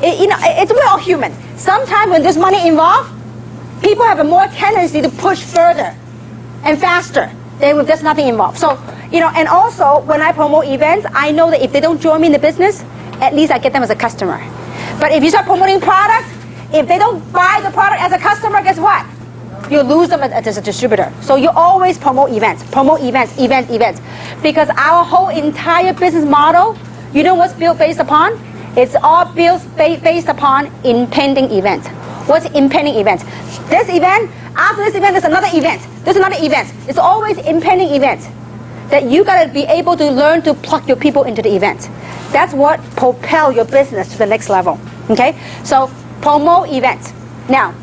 we're all human. Sometimes when there's money involved, people have a more tendency to push further and faster than if there's nothing involved. So, and also when I promote events, I know that if they don't join me in the business, at least I get them as a customer. But if you start promoting products, if they don't buy the product as a customer, guess what? You lose them as a distributor. So you always promote events, events. Because our whole entire business model, you know what's built based upon? It's all built based upon impending events. What's impending events? This event, after this event, there's another event. There's another event. It's always impending events that you got to be able to learn to plug your people into the event. That's what propel your business to the next level. Okay? So promote events. Now,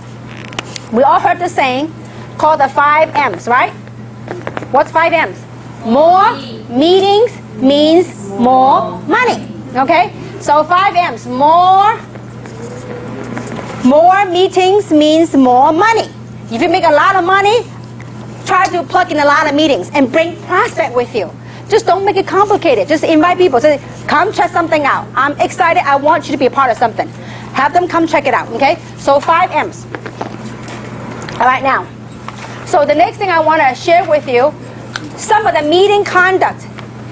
we all heard the saying called the 5 M's, right? What's 5 M's? More meetings means more money. Okay? So 5 M's. More meetings means more money. If you make a lot of money, try to plug in a lot of meetings and bring prospect with you. Just don't make it complicated. Just invite people. Say, come check something out. I'm excited. I want you to be a part of something. Have them come check it out. Okay? So 5 M's. All right, now. So the next thing I want to share with you, some of the meeting conduct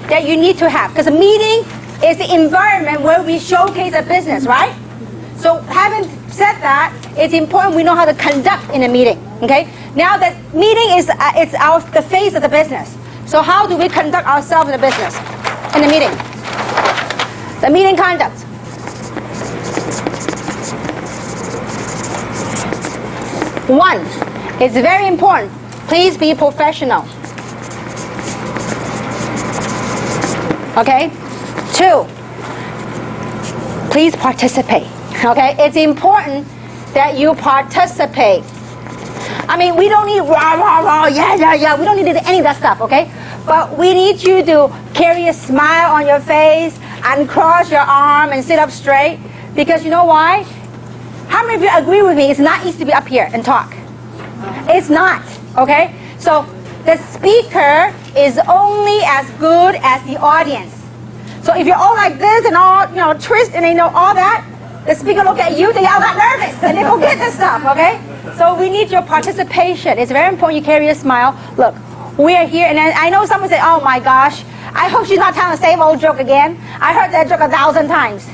that you need to have. Because a meeting is the environment where we showcase a business, right? So having said that, it's important we know how to conduct in a meeting. Okay? Now the meeting is the face of the business. So how do we conduct ourselves in the business, in the meeting? The meeting conduct. One, it's very important. Please be professional. Okay? 2, please participate. Okay? It's important that you participate. I mean, we don't need rah, rah, rah, yeah. We don't need any of that stuff, okay? But we need you to carry a smile on your face and cross your arm and sit up straight. Because you know why? How many of you agree with me? It's not easy to be up here and talk. It's not, okay? So the speaker is only as good as the audience. So if you're all like this and all, twist and all that, the speaker look at you, they all got nervous and they forget this stuff, okay? So we need your participation. It's very important you carry a smile. Look, we are here, and I know someone say, oh my gosh, I hope she's not telling the same old joke again. I heard that joke 1,000 times.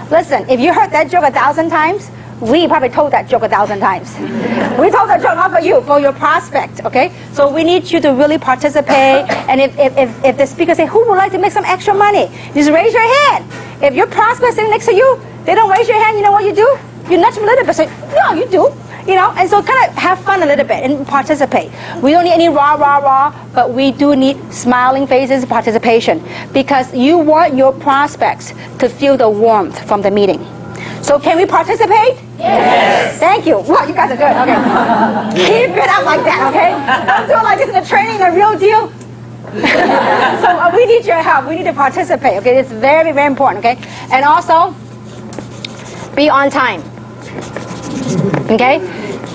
Listen, if you heard that joke 1,000 times, we probably told that joke 1,000 times. We told that joke not for you, for your prospect, okay? So we need you to really participate, and if the speaker say, who would like to make some extra money? Just raise your hand. If your prospect sitting next to you, they don't raise your hand, you know what you do? You nudge them a little bit, say, no, you do. And so kind of have fun a little bit and participate. We don't need any rah, but we do need smiling faces, participation, because you want your prospects to feel the warmth from the meeting. So can we participate? Yes. Thank you. Wow, you guys are good. Okay. Keep it up like that, okay? Don't do it like this in the training, the real deal. So we need your help. We need to participate, okay? It's very, very important, okay? And also, be on time. Okay?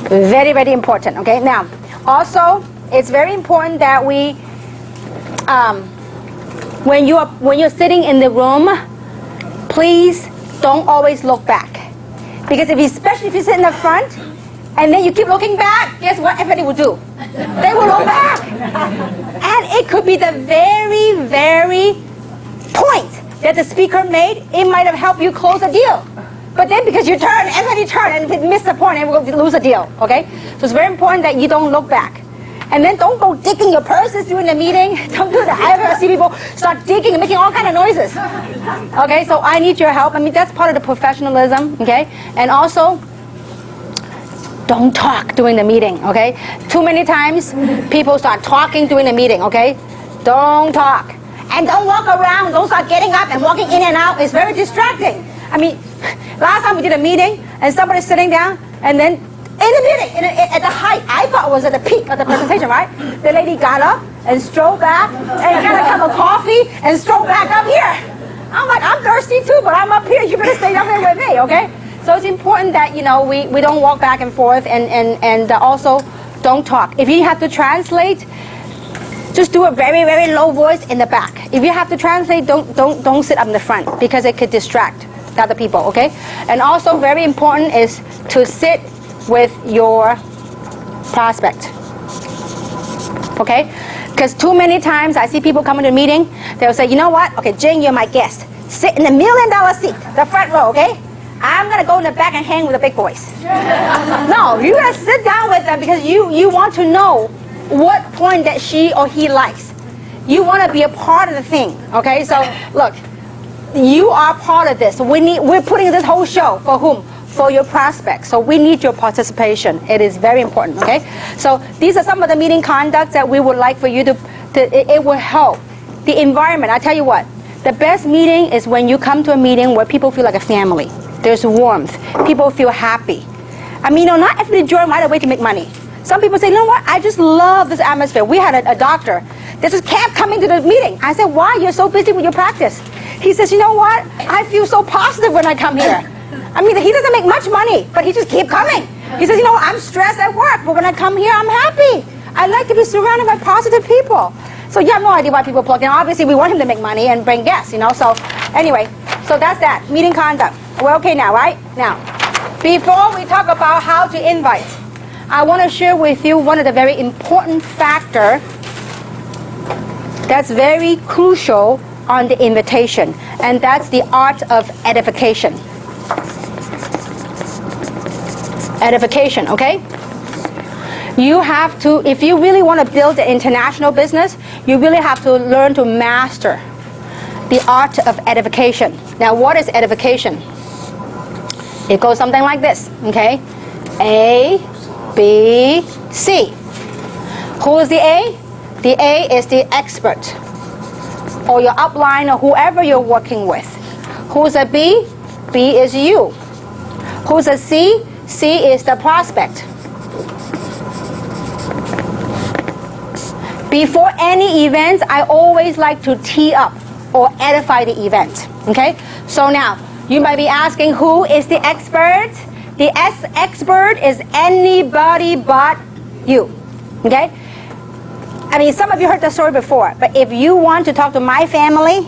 Very, very important, okay? Now, also, it's very important that we, when you're sitting in the room, please don't always look back. Because especially if you sit in the front, and then you keep looking back, guess what everybody will do? They will look back. And it could be the very, very point that the speaker made, it might have helped you close a deal. But then because you turn, everybody turn and miss the point and we'll lose a deal, okay? So it's very important that you don't look back. And then don't go digging your purses during the meeting. Don't do that. I ever see people start digging and making all kind of noises. Okay, so I need your help. I mean, that's part of the professionalism, okay? And also, don't talk during the meeting, okay? Too many times, people start talking during the meeting, okay? Don't talk. And don't walk around. Don't start getting up and walking in and out. It's very distracting. I mean, last time we did a meeting, and somebody's sitting down, and then in the meeting, at the height, I thought it was at the peak of the presentation, right? The lady got up and strolled back, and got a cup of coffee, and strolled back up here. I'm like, I'm thirsty too, but I'm up here. You better stay up here with me, okay? So it's important that, we don't walk back and forth, and also don't talk. If you have to translate, just do a very, very low voice in the back. If you have to translate, don't sit up in the front, because it could distract. the other people, okay? And also very important is to sit with your prospect, okay? Because too many times I see people come into a meeting, they'll say, you know what? Okay, Jane, you're my guest. Sit in the $1 million seat, the front row, okay? I'm going to go in the back and hang with the big boys. No, you got to sit down with them because you want to know what point that she or he likes. You want to be a part of the thing, okay? So, look, you are part of this. We're putting this whole show for whom? For your prospects. So we need your participation. It is very important, okay? So these are some of the meeting conducts that we would like for you to it will help. The environment, I tell you what, the best meeting is when you come to a meeting where people feel like a family. There's warmth. People feel happy. I mean, not everybody join right away to make money. Some people say, you know what, I just love this atmosphere. We had a doctor that just kept coming to the meeting. I said, why? You're so busy with your practice. He says, you know what, I feel so positive when I come here. I mean, he doesn't make much money, but he just keeps coming. He says, you know, I'm stressed at work, but when I come here, I'm happy. I like to be surrounded by positive people. So you have no idea why people plug in. Obviously, we want him to make money and bring guests, you know. So anyway, so that's that, meeting conduct. We're okay now, right? Now, before we talk about how to invite, I want to share with you one of the very important factors that's very crucial on the invitation, and that's the art of edification. Edification, okay? You have to, if you really want to build an international business, you really have to learn to master the art of edification. Now, what is edification? It goes something like this, okay? A, B, C. Who is the A? The A is the expert, or your upline, or whoever you're working with. Who's a B? B is you. Who's a C? C is the prospect. Before any events, I always like to tee up or edify the event, okay? So now, you might be asking, who is the expert? The expert is anybody but you, okay? I mean, some of you heard the story before, but if you want to talk to my family,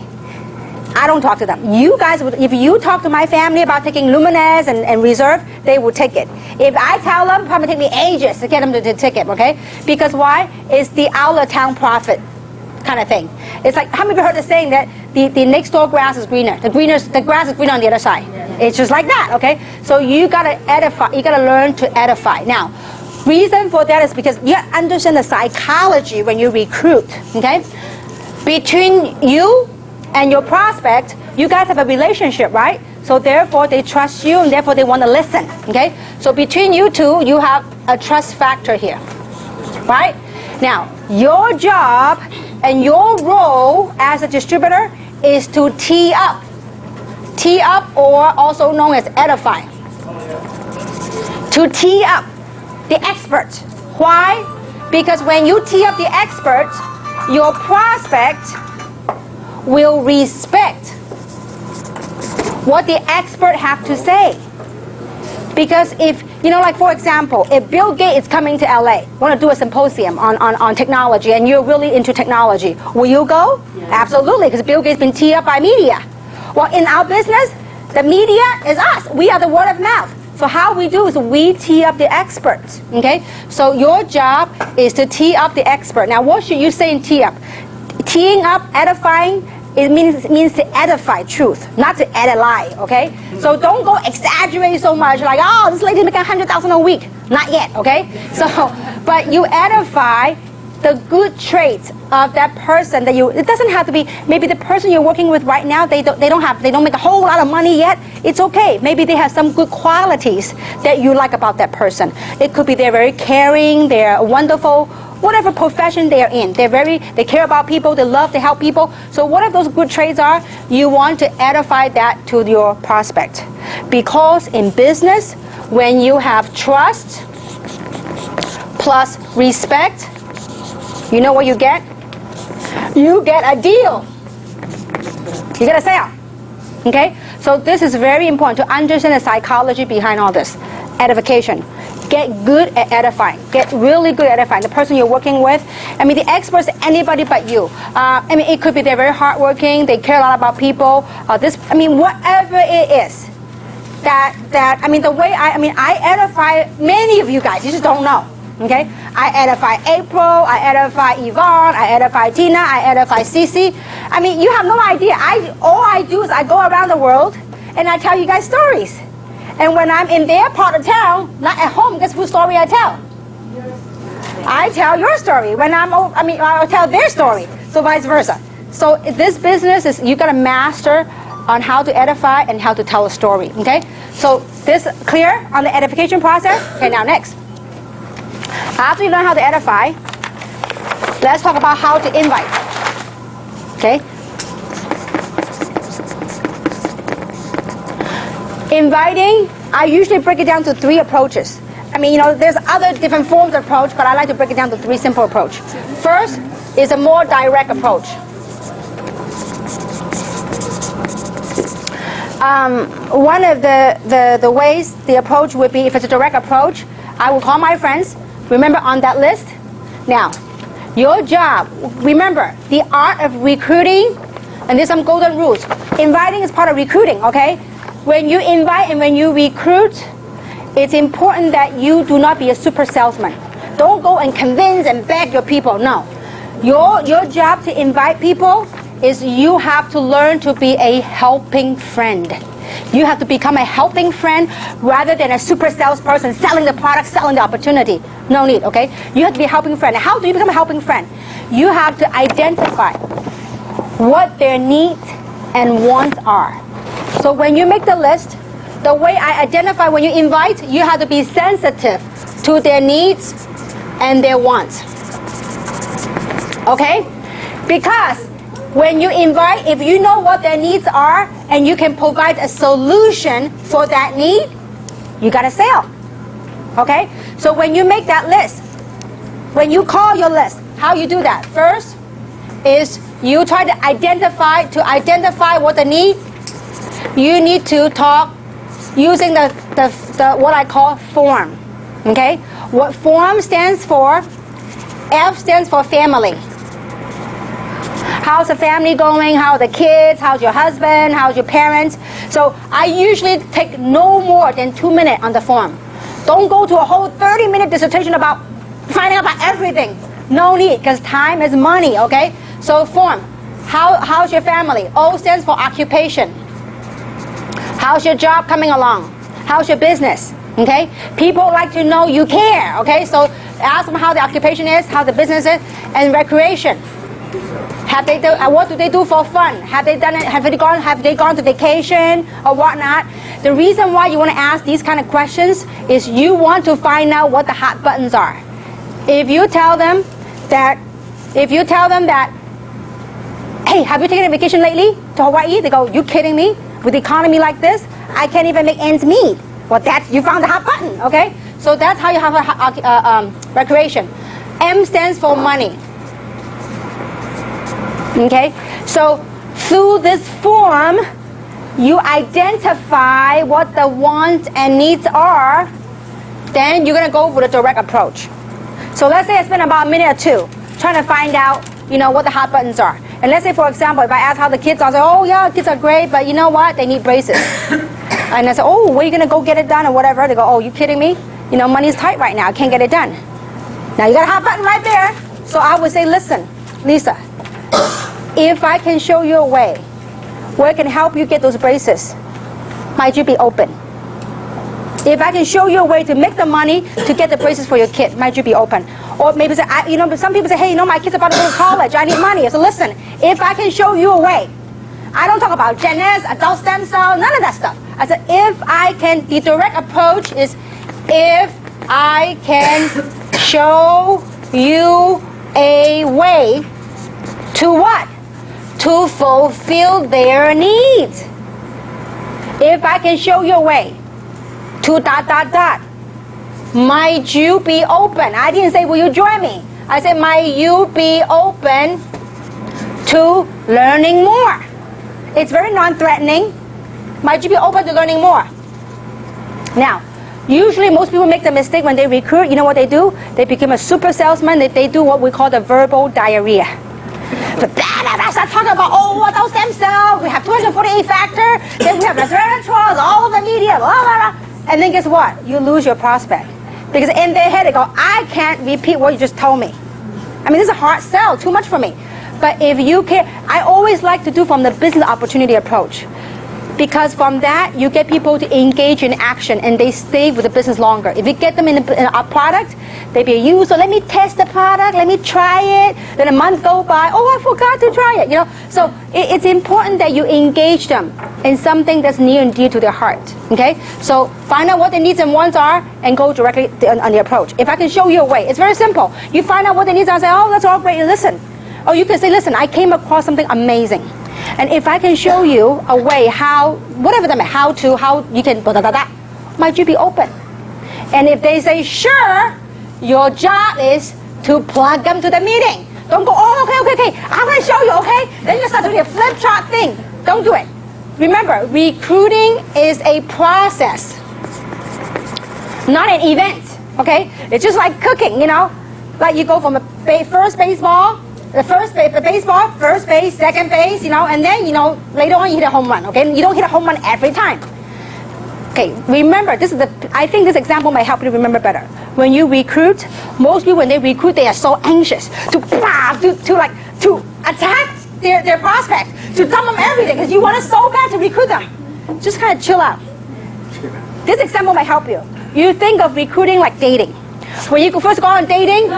I don't talk to them. You guys, if you talk to my family about taking Luminez and Reserve, they will take it. If I tell them, probably take me ages to get them to take it, okay? Because why? It's the out of town prophet kind of thing. It's like, how many of you heard the saying that the next door grass is greener? The grass is greener on the other side. It's just like that, okay? So you gotta edify, you gotta learn to edify. Now, reason for that is because you understand the psychology when you recruit, okay? Between you and your prospect, you guys have a relationship, right? So therefore, they trust you, and therefore they want to listen, okay? So between you two, you have a trust factor here, right? Now, your job and your role as a distributor is to tee up. Tee up, or also known as edify. To tee up the expert. Why? Because when you tee up the expert, your prospect will respect what the expert have to say. Because if, you know, like for example, if Bill Gates is coming to LA, want to do a symposium on technology, and you're really into technology, will you go? Yeah. Absolutely, because Bill Gates has been teed up by media. Well, in our business, the media is us. We are the word of mouth. So how we do is we tee up the experts, okay? So your job is to tee up the expert. Now, what should you say in tee up? Teeing up, edifying, it means to edify truth, not to add a lie, okay? So don't go exaggerate so much, like, oh, this lady making $100,000 a week. Not yet, okay? So, but you edify the good traits of that person that you, it doesn't have to be, maybe the person you're working with right now, they don't make a whole lot of money yet. It's okay. Maybe they have some good qualities that you like about that person. It could be they're very caring, they're wonderful, whatever profession they are in. They care about people, they love to help people. So whatever those good traits are, you want to edify that to your prospect. Because in business, when you have trust plus respect, you know what you get? You get a deal. You get a sale. Okay? So this is very important to understand the psychology behind all this. Edification. Get good at edifying. Get really good at edifying. The person you're working with, I mean, the experts, anybody but you. I mean, it could be they're very hardworking. They care a lot about people. Whatever it is. I mean, the way I edify many of you guys. You just don't know. Okay? I edify April. I edify Yvonne. I edify Tina. I edify Cece. I mean, you have no idea. All I do is I go around the world and I tell you guys stories. And when I'm in their part of town, not at home, guess whose story I tell? I tell your story. I'll tell their story. So vice versa. So this business is, you got to master on how to edify and how to tell a story. Okay? So this clear on the edification process? Okay, now next. After you learn how to edify, let's talk about how to invite. Okay? Inviting, I usually break it down to 3 approaches. I mean, there's other different forms of approach, but I like to break it down to 3 simple approach. First is a more direct approach. One of the ways the approach would be, if it's a direct approach, I will call my friends. Remember on that list? Now, your job, remember, the art of recruiting, and there's some golden rules. Inviting is part of recruiting, okay? When you invite and when you recruit, it's important that you do not be a super salesman. Don't go and convince and beg your people. No. Your job to invite people is you have to learn to be a helping friend. You have to become a helping friend rather than a super salesperson selling the product, selling the opportunity. No need, okay? You have to be a helping friend. How do you become a helping friend? You have to identify what their needs and wants are. So when you make the list, the way I identify when you invite, you have to be sensitive to their needs and their wants. Okay? Because when you invite, if you know what their needs are and you can provide a solution for that need, you got a sale. Okay? So when you make that list, when you call your list, how you do that? First is you try to identify what the need. You need to talk using the what I call form. Okay? What form stands for? F stands for family. How's the family going? How are the kids? How's your husband? How's your parents? So I usually take no more than 2 minutes on the form. Don't go to a whole 30-minute dissertation about finding out about everything. No need, because time is money, okay? So form. How's your family? O stands for occupation. How's your job coming along? How's your business? Okay? People like to know you care, okay? So ask them how the occupation is, how the business is, and recreation. What do they do for fun? Have they gone to vacation or whatnot? The reason why you want to ask these kind of questions is you want to find out what the hot buttons are. If you tell them that, hey, have you taken a vacation lately to Hawaii? They go, you kidding me? With the economy like this, I can't even make ends meet. Well, you found the hot button, okay? So that's how you have a recreation. M stands for money. Okay? So through this form, you identify what the wants and needs are, then you're going to go with a direct approach. So let's say I spend about a minute or 2 trying to find out, what the hot buttons are. And let's say, for example, if I ask how the kids are, I say, oh yeah, kids are great, but you know what? They need braces. And I say, oh, where are you going to go get it done or whatever? They go, oh, you kidding me? Money's tight right now. I can't get it done. Now you got a hot button right there. So I would say, listen, Lisa, if I can show you a way where I can help you get those braces, might you be open? If I can show you a way to make the money to get the braces for your kid, might you be open? Or maybe say, some people say, hey, my kid's about to go to college. I need money. So listen, if I can show you a way, I don't talk about Gen S, adult stem cell, none of that stuff. I said, the direct approach is if I can show you a way to what? To fulfill their needs. If I can show you a way to ... Might you be open? I didn't say, will you join me? I said, might you be open to learning more? It's very non-threatening. Might you be open to learning more? Now, Usually most people make the mistake when they recruit, you know what they do? They become a super salesman. They do what we call the verbal diarrhea. So start talking about, what those stem cells, we have 248 factor, then we have resveratrol, all the media, blah, blah, blah. And then guess what? You lose your prospect. Because in their head they go, I can't repeat what you just told me. I mean, this is a hard sell, too much for me. But if you can, I always like to do from the business opportunity approach. Because from that, you get people to engage in action and they stay with the business longer. If you get them in a product, they be a user. Let me test the product. Let me try it. Then a month go by. Oh, I forgot to try it. You know, so it's important that you engage them in something that's near and dear to their heart. Okay, so find out what their needs and wants are and go directly on the approach. If I can show you a way, it's very simple. You find out what their needs are and say, oh, that's all great. Listen. Or you can say, listen, I came across something amazing. And if I can show you a way how, whatever them, how you can, might you be open? And if they say, sure, your job is to plug them to the meeting. Don't go, oh, okay, I'm going to show you, okay? Then you start doing a flip chart thing. Don't do it. Remember, recruiting is a process, not an event, okay? It's just like cooking, you know? Like you go from a first baseball, the baseball, first base, second base, you know, and then, you know, later on you hit a home run, okay? You don't hit a home run every time. Okay, remember, I think this example might help you remember better. When you recruit, most people, when they recruit, they are so anxious to attack their prospect, to tell them everything, because you want it so bad to recruit them. Just kind of chill out. This example might help you. You think of recruiting like dating. When you first go on dating,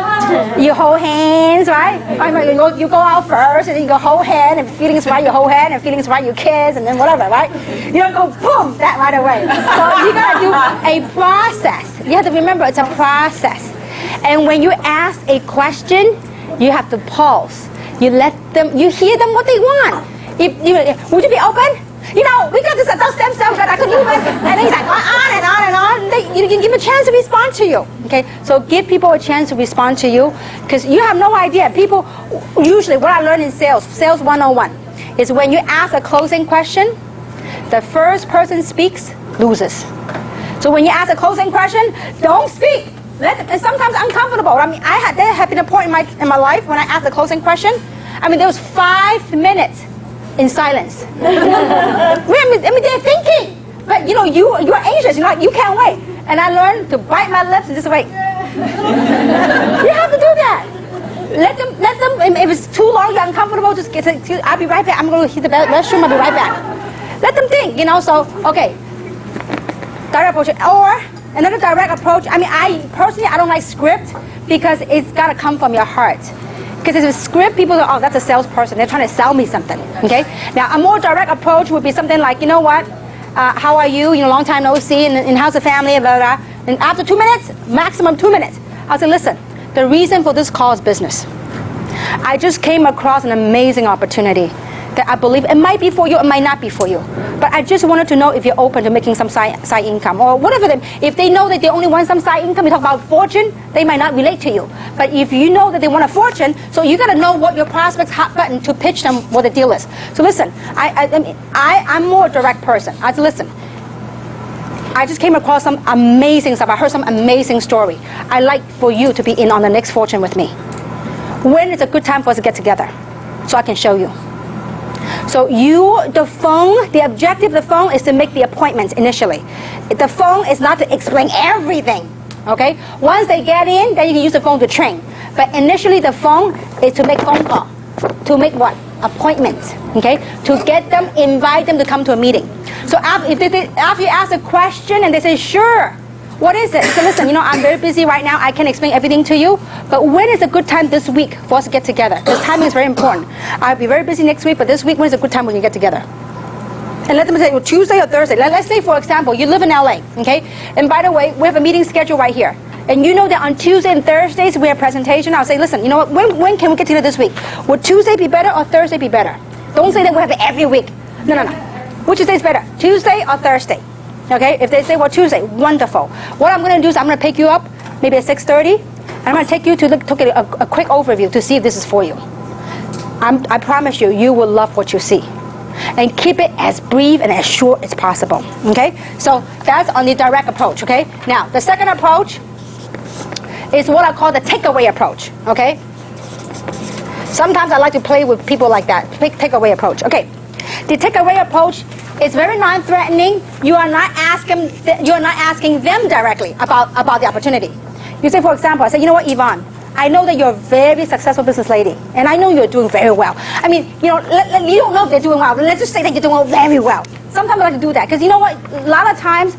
you hold hands, right? You go out first, and then you go hold hand, and feelings right, you hold hand, and feelings right, you kiss, and then whatever, right? You don't go boom that right away. So you gotta do a process. You have to remember it's a process. And when you ask a question, you have to pause. You hear them what they want. Would you be open? You know, we got this adult stem cell that I could use it. And then he's like, on and on and on. You can give a chance to respond to you. Okay, so give people a chance to respond to you because you have no idea. People, usually what I learned in sales 101, is when you ask a closing question, the first person speaks, loses. So when you ask a closing question, don't speak. It's sometimes uncomfortable. I mean, there have been a point in my life when I asked a closing question. I mean, there was 5 minutes in silence. I mean, they're thinking, but you know, you're anxious. You can't wait. And I learned to bite my lips and just wait. You have to do that. Let them. If it's too long, you're uncomfortable. Just I'll be right back. I'm going to hit the restroom. I'll be right back. Let them think. You know. So okay. Direct approach or another direct approach. I mean, I don't like script because it's got to come from your heart. Because if it's script, people go, oh, that's a salesperson. They're trying to sell me something, okay? Now, a more direct approach would be something like, you know what? How are you? You know, long time no see, and how's the family, blah, blah, blah. And after 2 minutes, maximum 2 minutes, I'll say, listen, the reason for this call is business. I just came across an amazing opportunity that I believe it might be for you, it might not be for you. But I just wanted to know if you're open to making some side income or whatever. If they know that they only want some side income, you talk about fortune, they might not relate to you. But if you know that they want a fortune, so you got to know what your prospect's hot button to pitch them what the deal is. So listen, I'm more a direct person. I said, listen, I just came across some amazing stuff. I heard some amazing story. I'd like for you to be in on the next fortune with me. When is a good time for us to get together so I can show you? So the objective of the phone is to make the appointments initially. The phone is not to explain everything, okay? Once they get in, then you can use the phone to train. But initially the phone is to make phone call. To make what? Appointments, okay? To get them, invite them to come to a meeting. So after you ask a question and they say, sure, what is it? So listen, you know, I'm very busy right now. I can't explain everything to you. But when is a good time this week for us to get together? Because timing is very important. I'll be very busy next week, but this week, when is a good time we can get together? And let them say, well, Tuesday or Thursday. Let's say, for example, you live in LA, okay? And by the way, we have a meeting scheduled right here. And you know that on Tuesday and Thursdays we have presentation. I'll say, listen, you know what? When can we get together this week? Would Tuesday be better or Thursday be better? Don't say that we have it every week. No. Which day is better? Tuesday or Thursday? Okay, if they say, well, Tuesday, wonderful. What I'm going to do is I'm going to pick you up maybe at 6:30, and I'm going to take you to a quick overview to see if this is for you. I promise you, you will love what you see. and keep it as brief and as short as possible. Okay, so that's on the direct approach. Okay, now the second approach is what I call the takeaway approach. Okay, sometimes I like to play with people like that. Takeaway approach. Okay, the takeaway approach is very non-threatening. You are not asking them directly about the opportunity. You say, for example, I say, you know what, Yvonne, I know that you're a very successful business lady, and I know you're doing very well. I mean, you know, you don't know if they're doing well. Let's just say that you're doing very well. Sometimes I like to do that because you know what? A lot of times,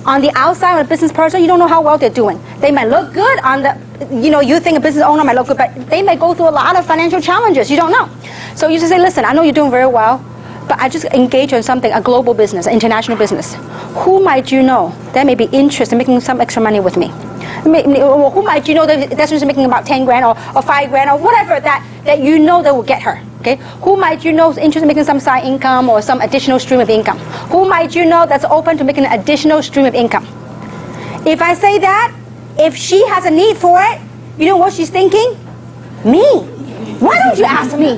on the outside of a business person, you don't know how well they're doing. They might look good on the, you know, you think a business owner might look good, but they may go through a lot of financial challenges. You don't know. So you just say, listen, I know you're doing very well, but I just engage in something, a global business, an international business. Who might you know that may be interested in making some extra money with me? Who might you know that's just making about 10 grand or 5 grand or whatever that you know that will get her? Okay? Who might you know is interested in making some side income or some additional stream of income? Who might you know that's open to making an additional stream of income? If I say that, if she has a need for it, you know what she's thinking? Me. Why don't you ask me?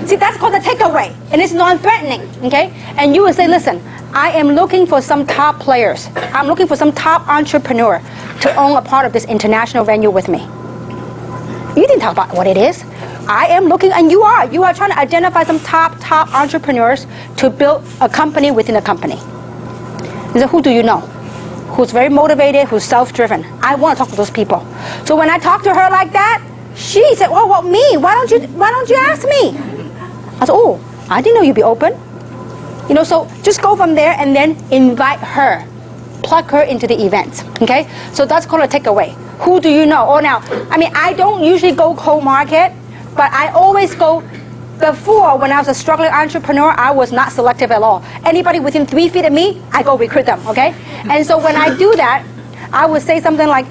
See, that's called the takeaway, and it's non-threatening, okay? And you will say, listen, I am looking for some top players. I'm looking for some top entrepreneur to own a part of this international venue with me. You didn't talk about what it is. I am looking, and you are trying to identify some top entrepreneurs to build a company within a company. You say, who do you know? Who's very motivated, who's self-driven? I want to talk to those people. So when I talk to her like that, she said, well, me? Why don't you ask me? I said, oh, I didn't know you'd be open. You know, so just go from there and then invite her. Plug her into the event. Okay? So that's called a takeaway. Who do you know? Oh, now, I mean, I don't usually go cold market, but I always go. Before, when I was a struggling entrepreneur, I was not selective at all. Anybody within 3 feet of me, I go recruit them. Okay? And so when I do that, I would say something like,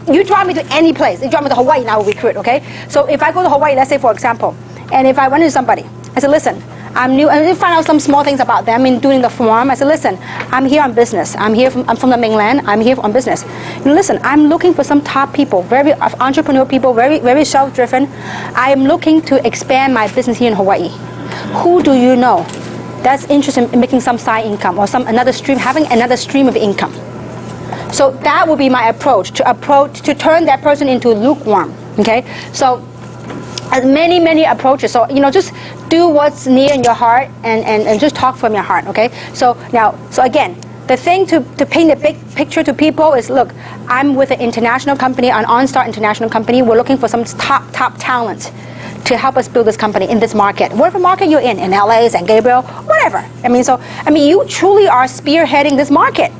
you drive me to any place. You drive me to Hawaii, and I will recruit, okay? So if I go to Hawaii, let's say, for example, and if I run into somebody, I said, listen, I'm new, and I find out some small things about them in doing the form. I said, listen, I'm here on business. I'm from the mainland. I'm here on business. You know, listen, I'm looking for some top people, very entrepreneur people, very, very self-driven. I am looking to expand my business here in Hawaii. Who do you know that's interested in making some side income or having another stream of income? So that would be my approach to turn that person into lukewarm. Okay, so many approaches. So you know, just do what's near in your heart and just talk from your heart. Okay, so again, the thing to paint a big picture to people is, look, I'm with an international company, an OnStar international company. We're looking for some top talent to help us build this company in this market. Whatever market you're in LA, San Gabriel, whatever. I mean, you truly are spearheading this market.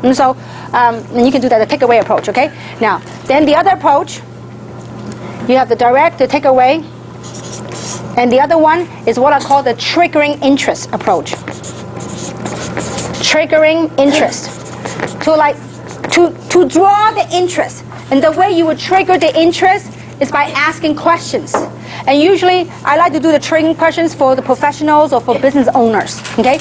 And so and you can do that, the takeaway approach, okay? Now, then the other approach, you have the direct, the takeaway, and the other one is what I call the triggering interest approach. Triggering interest. To draw the interest. And the way you would trigger the interest is by asking questions. And usually, I like to do the triggering questions for the professionals or for business owners, okay?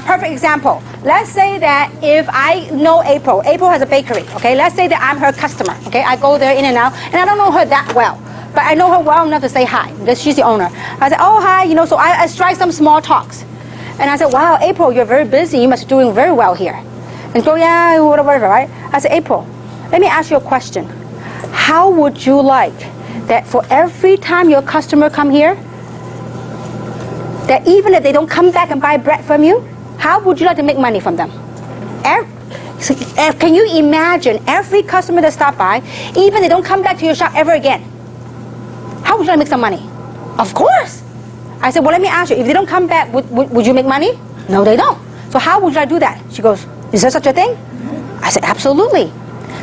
Perfect example. Let's say that if I know April has a bakery, okay? Let's say that I'm her customer, okay? I go there in and out, and I don't know her that well, but I know her well enough to say hi, because she's the owner. I say, oh, hi, you know, so I strike some small talks. And I said, wow, April, you're very busy. You must be doing very well here. And go, yeah, whatever, right? I said, April, let me ask you a question. How would you like that for every time your customer come here, that even if they don't come back and buy bread from you, how would you like to make money from them? Can you imagine every customer that stop by, even if they don't come back to your shop ever again, how would you like to make some money? Of course. I said, well, let me ask you, if they don't come back, would you make money? No, they don't. So how would you like to do that? She goes, is there such a thing? I said, absolutely.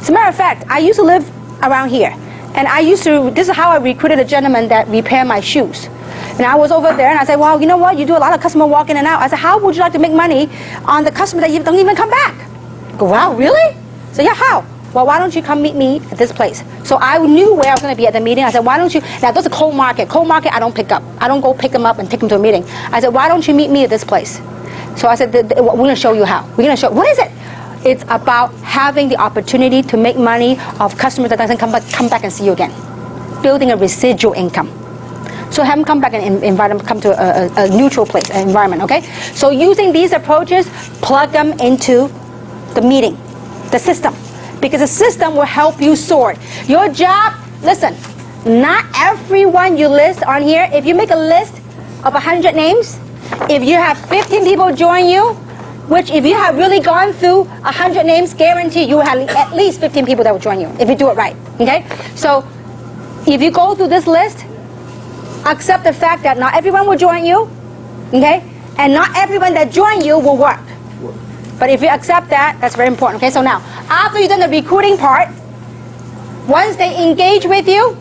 As a matter of fact, I used to live around here. And this is how I recruited a gentleman that repaired my shoes. And I was over there and I said, well, you know what? You do a lot of customer walk in and out. I said, how would you like to make money on the customer that you don't even come back? I go, wow, really? So yeah, how? Well, why don't you come meet me at this place? So I knew where I was going to be at the meeting. I said, why don't you, now there's a cold market. Cold market, I don't pick up. I don't go pick them up and take them to a meeting. I said, why don't you meet me at this place? So I said, we're going to show you how. We're going to show, what is it? It's about having the opportunity to make money of customers that doesn't come back and see you again. Building a residual income. So have them come back and invite them, come to a neutral place, an environment, okay? So using these approaches, plug them into the meeting, the system. Because the system will help you sort. Your job, listen, not everyone you list on here, if you make a list of 100 names, if you have 15 people join you, which if you have really gone through 100 names, guarantee you have at least 15 people that will join you, if you do it right, okay? So if you go through this list, accept the fact that not everyone will join you, okay? And not everyone that join you will work. But if you accept that, that's very important, okay? So now, after you've done the recruiting part, once they engage with you,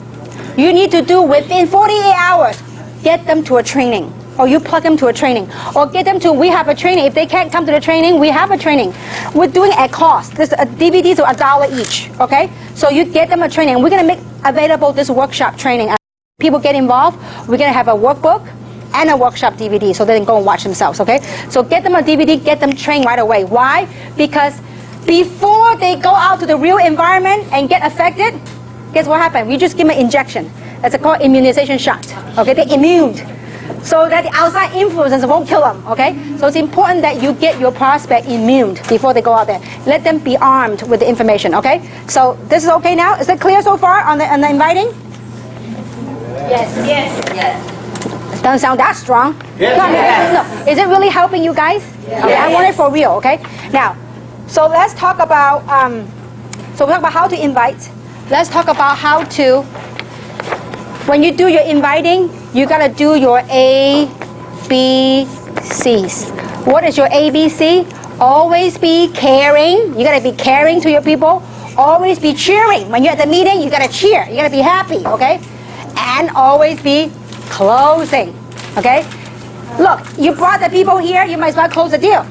you need to do within 48 hours, get them to a training. Or you plug them to a training. Or get them to, we have a training. If they can't come to the training, we have a training. We're doing it at cost. This DVDs are $1 each, okay? So you get them a training. We're gonna make available this workshop training. People get involved, we're gonna have a workbook and a workshop DVD so they can go and watch themselves, okay? So get them a DVD, get them trained right away. Why? Because before they go out to the real environment and get affected, guess what happened? We just give them an injection. That's called immunization shot, okay? They're immune. So that the outside influences won't kill them, okay? So it's important that you get your prospect immune before they go out there. Let them be armed with the information, okay? So this is okay now? Is it clear so far on the inviting? Yes. Doesn't sound that strong. Yes. No. Is it really helping you guys? Yes. Okay, I want it for real, okay? Now, so let's talk about, so we talk about how to invite. Let's talk about how to, when you do your inviting, you gotta do your ABCs. What is your ABC? Always be caring. You gotta be caring to your people. Always be cheering. When you're at the meeting, you gotta cheer. You gotta be happy, okay? And always be closing, okay? Look, you brought the people here, you might as well close the deal.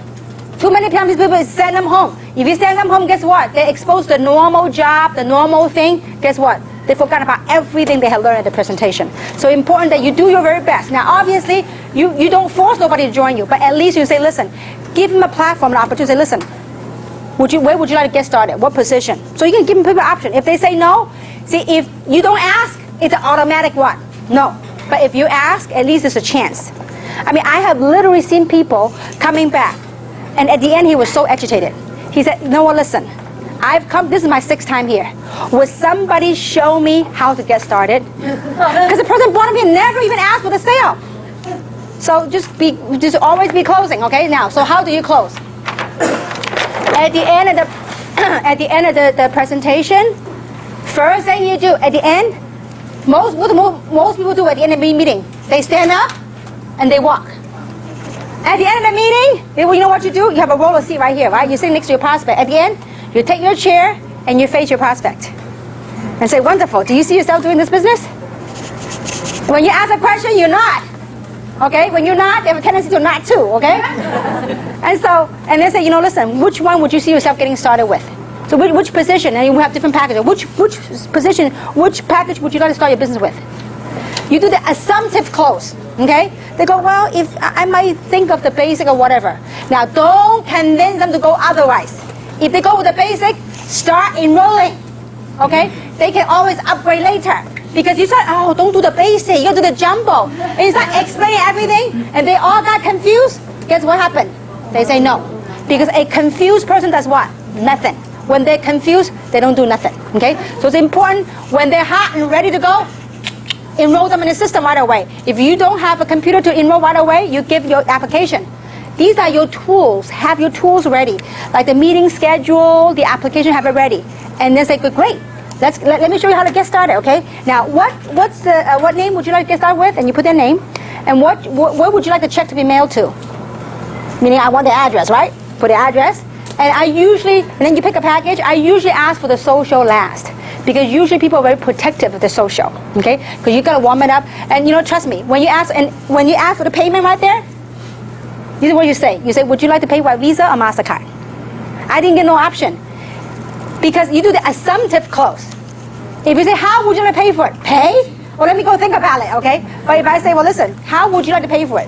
Too many times people send them home. If you send them home, guess what? They're exposed to the normal job, the normal thing. Guess what? They forgot about everything they had learned at the presentation. So important that you do your very best. Now, obviously, you don't force nobody to join you, but at least you say, listen, give them a platform, an opportunity. Say, listen, where would you like to get started? What position? So you can give them people an option. If they say no, see, if you don't ask, it's an automatic what? No. But if you ask, at least it's a chance. I mean, I have literally seen people coming back, and at the end, he was so agitated. He said, you know what, listen, I've come, this is my 6th time here. Would somebody show me how to get started? Because the person bought me and never even asked for the sale. So just always be closing, okay? Now, so how do you close? At the end of the presentation, first thing you do at the end, most people do at the end of the meeting, they stand up and they walk. At the end of the meeting, you know what you do? You have a roller seat right here, right? You sit next to your prospect. At the end, you take your chair and you face your prospect and say, wonderful, do you see yourself doing this business? When you ask a question, you're not. Okay? When you're not, they have a tendency to not too, okay? And then say, you know, listen, which one would you see yourself getting started with? So which position? And you have different packages. Which position, which package would you like to start your business with? You do the assumptive close, okay? They go, well, if I might think of the basic or whatever. Now, don't convince them to go otherwise. If they go with the basic, start enrolling, okay? They can always upgrade later. Because you said, oh, don't do the basic, you gotta do the jumbo. And you start explaining everything, and they all got confused. Guess what happened? They say no. Because a confused person does what? Nothing. When they're confused, they don't do nothing, okay? So it's important, when they're hot and ready to go, enroll them in the system right away. If you don't have a computer to enroll right away, you give your application. These are your tools. Have your tools ready. Like the meeting schedule, the application, have it ready. And then say, great. Let me show you how to get started, okay? Now, what name would you like to get started with? And you put their name. And where would you like the check to be mailed to? Meaning I want the address, right? Put the address. And then you pick a package. I usually ask for the social last. Because usually people are very protective of the social, okay? Because you gotta warm it up. And you know, trust me, when you ask for the payment right there, this is what you say. You say, would you like to pay by Visa or MasterCard? I didn't get no option. Because you do the assumptive close. If you say, how would you like to pay for it? Pay? Well, let me go think about it, okay? But if I say, well, listen, how would you like to pay for it?